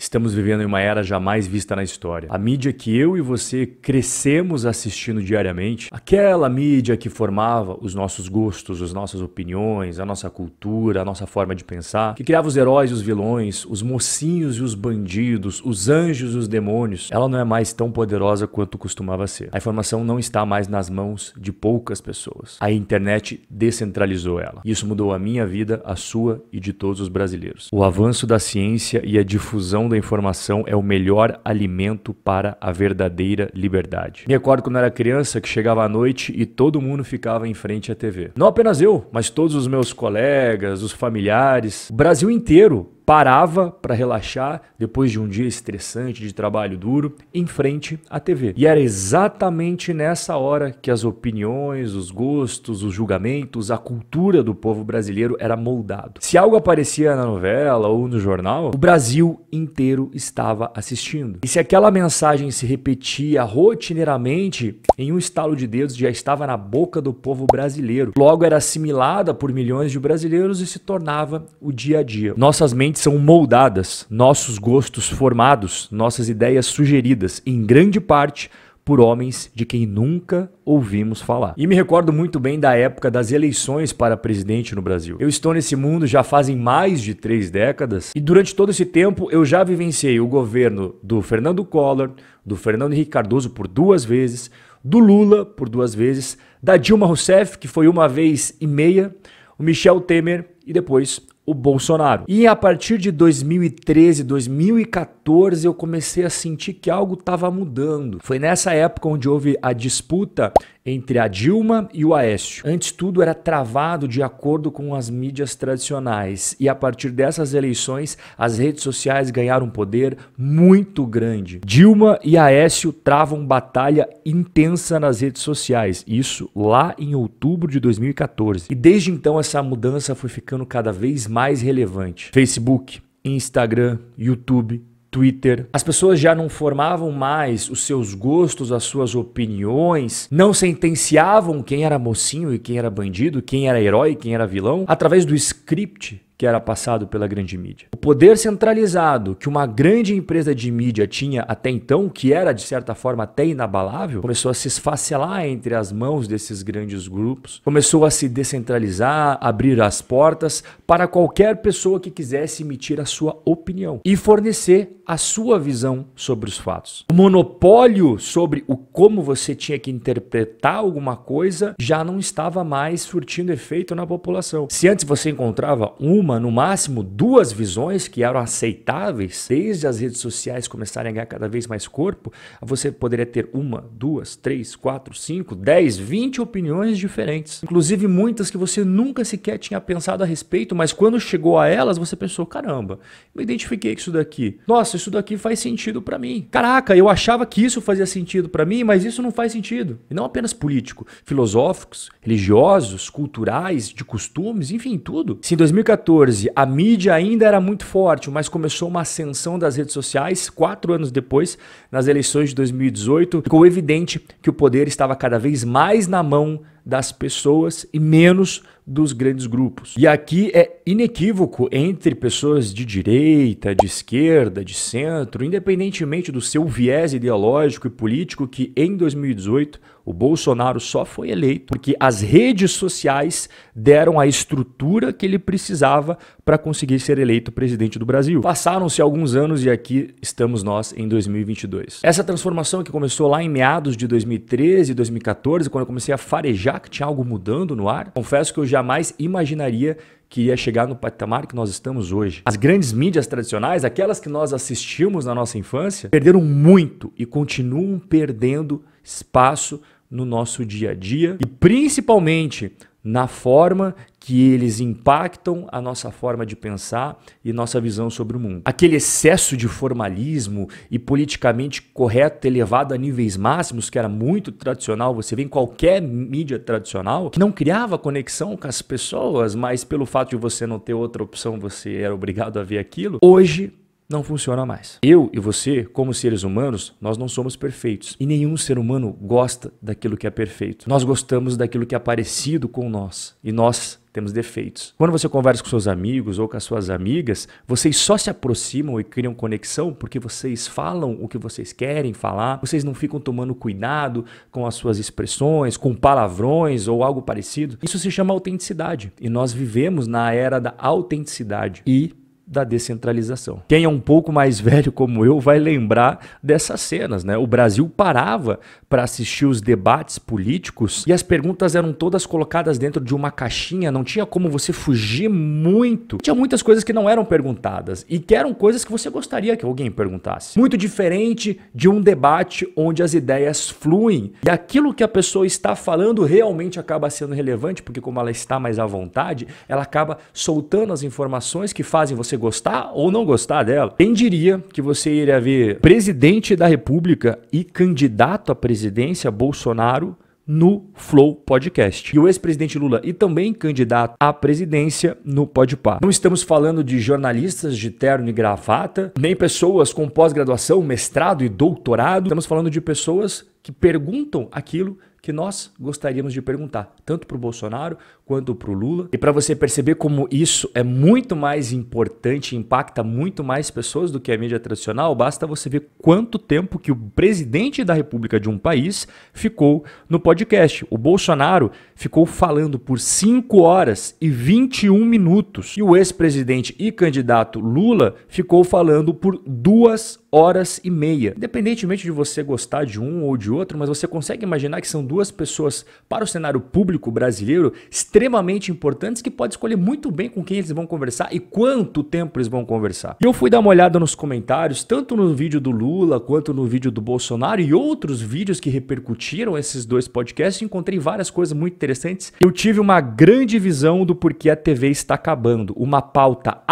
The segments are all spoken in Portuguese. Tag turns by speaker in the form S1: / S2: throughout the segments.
S1: Estamos vivendo em uma era jamais vista na história. A mídia que eu e você crescemos assistindo diariamente, aquela mídia que formava os nossos gostos, as nossas opiniões, a nossa cultura, a nossa forma de pensar, que criava os heróis e os vilões, os mocinhos e os bandidos, os anjos e os demônios, ela não é mais tão poderosa quanto costumava ser. A informação não está mais nas mãos de poucas pessoas. A internet descentralizou ela. Isso mudou a minha vida, a sua e de todos os brasileiros. O avanço da ciência e a difusão da informação é o melhor alimento para a verdadeira liberdade. Me recordo quando era criança que chegava à noite e todo mundo ficava em frente à TV. Não apenas eu, mas todos os meus colegas, os familiares, o Brasil inteiro parava para relaxar depois de um dia estressante de trabalho duro em frente à TV. E era exatamente nessa hora que as opiniões, os gostos, os julgamentos, a cultura do povo brasileiro era moldado. Se algo aparecia na novela ou no jornal, o Brasil inteiro estava assistindo. E se aquela mensagem se repetia rotineiramente, em um estalo de dedos já estava na boca do povo brasileiro. Logo era assimilada por milhões de brasileiros e se tornava o dia a dia. Nossas mentes são moldadas, nossos gostos formados, nossas ideias sugeridas, em grande parte por homens de quem nunca ouvimos falar. E me recordo muito bem da época das eleições para presidente no Brasil. Eu estou nesse mundo já fazem mais de 3 décadas e durante todo esse tempo eu já vivenciei o governo do Fernando Collor, do Fernando Henrique Cardoso por 2 vezes, do Lula por 2 vezes, da Dilma Rousseff, que foi 1 vez e meia, o Michel Temer e depois o Bolsonaro. E a partir de 2013, 2014, eu comecei a sentir que algo estava mudando. Foi nessa época onde houve a disputa entre a Dilma e o Aécio. Antes tudo era travado de acordo com as mídias tradicionais. E a partir dessas eleições, as redes sociais ganharam um poder muito grande. Dilma e Aécio travam batalha intensa nas redes sociais. Isso lá em outubro de 2014. E desde então essa mudança foi ficando cada vez mais relevante. Facebook, Instagram, YouTube, Twitter. As pessoas já não formavam mais os seus gostos, as suas opiniões, não sentenciavam quem era mocinho e quem era bandido, quem era herói e quem era vilão, através do script que era passado pela grande mídia. O poder centralizado que uma grande empresa de mídia tinha até então, que era de certa forma até inabalável, começou a se esfacelar entre as mãos desses grandes grupos, começou a se descentralizar, abrir as portas para qualquer pessoa que quisesse emitir a sua opinião e fornecer a sua visão sobre os fatos. O monopólio sobre o como você tinha que interpretar alguma coisa já não estava mais surtindo efeito na população. Se antes você encontrava no máximo 2 visões que eram aceitáveis, desde as redes sociais começarem a ganhar cada vez mais corpo, você poderia ter 1, 2, 3, 4, 5, 10, 20 opiniões diferentes. Inclusive muitas que você nunca sequer tinha pensado a respeito, mas quando chegou a elas, você pensou, caramba, eu identifiquei com isso daqui. Nossa, isso daqui faz sentido pra mim. Caraca, eu achava que isso fazia sentido pra mim, mas isso não faz sentido. E não apenas político, filosóficos, religiosos, culturais, de costumes, enfim, tudo. Se em 2014 a mídia ainda era muito forte, mas começou uma ascensão das redes sociais, 4 anos depois, nas eleições de 2018, ficou evidente que o poder estava cada vez mais na mão das pessoas e menos dos grandes grupos. E aqui é inequívoco entre pessoas de direita, de esquerda, de centro, independentemente do seu viés ideológico e político, que em 2018 o Bolsonaro só foi eleito porque as redes sociais deram a estrutura que ele precisava para conseguir ser eleito presidente do Brasil. Passaram-se alguns anos e aqui estamos nós em 2022. Essa transformação que começou lá em meados de 2013, 2014, quando eu comecei a farejar que tinha algo mudando no ar, confesso que eu jamais imaginaria que ia chegar no patamar que nós estamos hoje. As grandes mídias tradicionais, aquelas que nós assistimos na nossa infância, perderam muito e continuam perdendo espaço no nosso dia a dia e principalmente na forma que eles impactam a nossa forma de pensar e nossa visão sobre o mundo. Aquele excesso de formalismo e politicamente correto elevado a níveis máximos, que era muito tradicional, você vê em qualquer mídia tradicional, que não criava conexão com as pessoas, mas pelo fato de você não ter outra opção, você era obrigado a ver aquilo. Hoje não funciona mais. Eu e você, como seres humanos, nós não somos perfeitos. E nenhum ser humano gosta daquilo que é perfeito. Nós gostamos daquilo que é parecido com nós. E nós temos defeitos. Quando você conversa com seus amigos ou com as suas amigas, vocês só se aproximam e criam conexão porque vocês falam o que vocês querem falar, vocês não ficam tomando cuidado com as suas expressões, com palavrões ou algo parecido. Isso se chama autenticidade. E nós vivemos na era da autenticidade e da descentralização. Quem é um pouco mais velho como eu vai lembrar dessas cenas, né? O Brasil parava para assistir os debates políticos e as perguntas eram todas colocadas dentro de uma caixinha, não tinha como você fugir muito. Tinha muitas coisas que não eram perguntadas e que eram coisas que você gostaria que alguém perguntasse. Muito diferente de um debate onde as ideias fluem e aquilo que a pessoa está falando realmente acaba sendo relevante, porque como ela está mais à vontade, ela acaba soltando as informações que fazem você gostar ou não gostar dela. Quem diria que você iria ver presidente da República e candidato à presidência Bolsonaro no Flow Podcast. E o ex-presidente Lula e também candidato à presidência no Podpah. Não estamos falando de jornalistas de terno e gravata, nem pessoas com pós-graduação, mestrado e doutorado. Estamos falando de pessoas que perguntam aquilo que nós gostaríamos de perguntar, tanto para o Bolsonaro quanto para o Lula. E para você perceber como isso é muito mais importante, impacta muito mais pessoas do que a mídia tradicional, basta você ver quanto tempo que o presidente da República de um país ficou no podcast. O Bolsonaro ficou falando por 5 horas e 21 minutos. E o ex-presidente e candidato Lula ficou falando por 2 horas e meia. Independentemente de você gostar de um ou de outro, mas você consegue imaginar que são duas pessoas para o cenário público brasileiro extremamente importantes que pode escolher muito bem com quem eles vão conversar e quanto tempo eles vão conversar. E eu fui dar uma olhada nos comentários, tanto no vídeo do Lula quanto no vídeo do Bolsonaro e outros vídeos que repercutiram esses dois podcasts e encontrei várias coisas muito interessantes. Eu tive uma grande visão do porquê a TV está acabando. Uma pauta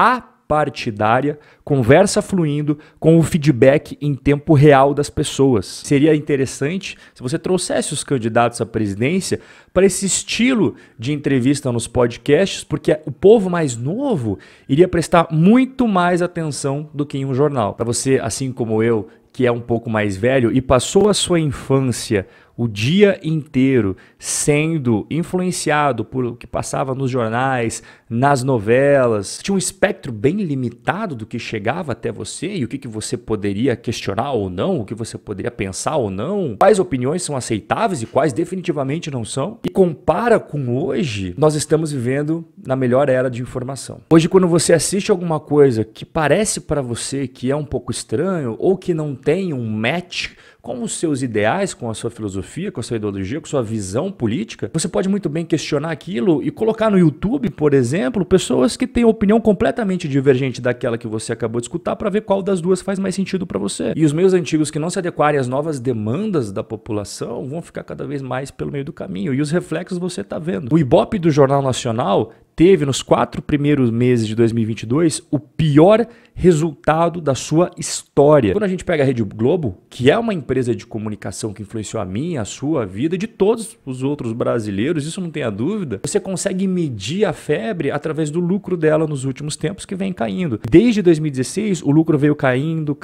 S1: partidária, conversa fluindo com o feedback em tempo real das pessoas. Seria interessante se você trouxesse os candidatos à presidência para esse estilo de entrevista nos podcasts, porque o povo mais novo iria prestar muito mais atenção do que em um jornal. Para você, assim como eu, que é um pouco mais velho e passou a sua infância o dia inteiro sendo influenciado por o que passava nos jornais, nas novelas, tinha um espectro bem limitado do que chegava até você e o que você poderia questionar ou não, o que você poderia pensar ou não, quais opiniões são aceitáveis e quais definitivamente não são. E compara com hoje, nós estamos vivendo na melhor era de informação. Hoje, quando você assiste alguma coisa que parece para você que é um pouco estranho ou que não tem um match com os seus ideais, com a sua filosofia, com a sua ideologia, com a sua visão política, você pode muito bem questionar aquilo e colocar no YouTube, por exemplo, pessoas que têm opinião completamente divergente daquela que você acabou de escutar para ver qual das duas faz mais sentido para você. E os meios antigos que não se adequarem às novas demandas da população vão ficar cada vez mais pelo meio do caminho. E os reflexos você está vendo. O Ibope do Jornal Nacional teve nos 4 primeiros meses de 2022 o pior resultado da sua história. Quando a gente pega a Rede Globo, que é uma empresa de comunicação que influenciou a minha, a sua vida e de todos os outros brasileiros, isso não tenha dúvida, você consegue medir a febre através do lucro dela nos últimos tempos que vem caindo. Desde 2016, o lucro veio caindo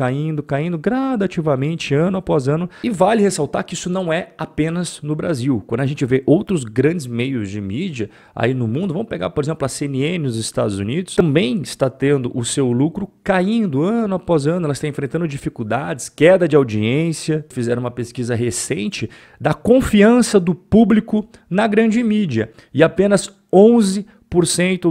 S1: gradativamente, ano após ano. E vale ressaltar que isso não é apenas no Brasil. Quando a gente vê outros grandes meios de mídia aí no mundo, vamos pegar, por exemplo, a CNN nos Estados Unidos, também está tendo o seu lucro caindo ano após ano. Ela está enfrentando dificuldades, queda de audiência. Fizeram uma pesquisa recente da confiança do público na grande mídia e apenas 11%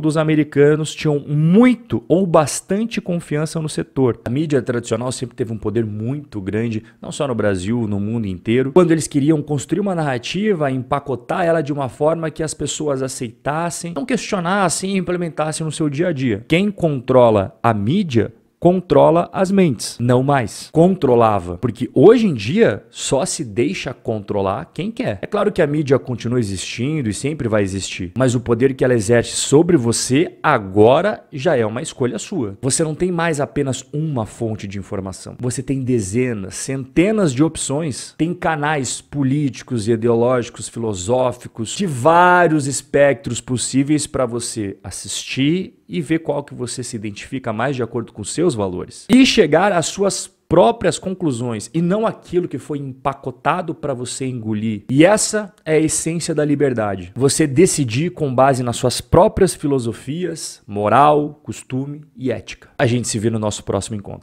S1: dos americanos tinham muito ou bastante confiança no setor. A mídia tradicional sempre teve um poder muito grande, não só no Brasil, no mundo inteiro. Quando eles queriam construir uma narrativa, empacotar ela de uma forma que as pessoas aceitassem, não questionassem e implementassem no seu dia a dia. Quem controla a mídia controla as mentes, não mais. Controlava, porque hoje em dia só se deixa controlar quem quer. É claro que a mídia continua existindo e sempre vai existir, mas o poder que ela exerce sobre você agora já é uma escolha sua. Você não tem mais apenas uma fonte de informação. Você tem dezenas, centenas de opções. Tem canais políticos, ideológicos, filosóficos, de vários espectros possíveis para você assistir e ver qual que você se identifica mais de acordo com seus valores. E chegar às suas próprias conclusões e não aquilo que foi empacotado para você engolir. E essa é a essência da liberdade. Você decidir com base nas suas próprias filosofias, moral, costume e ética. A gente se vê no nosso próximo encontro.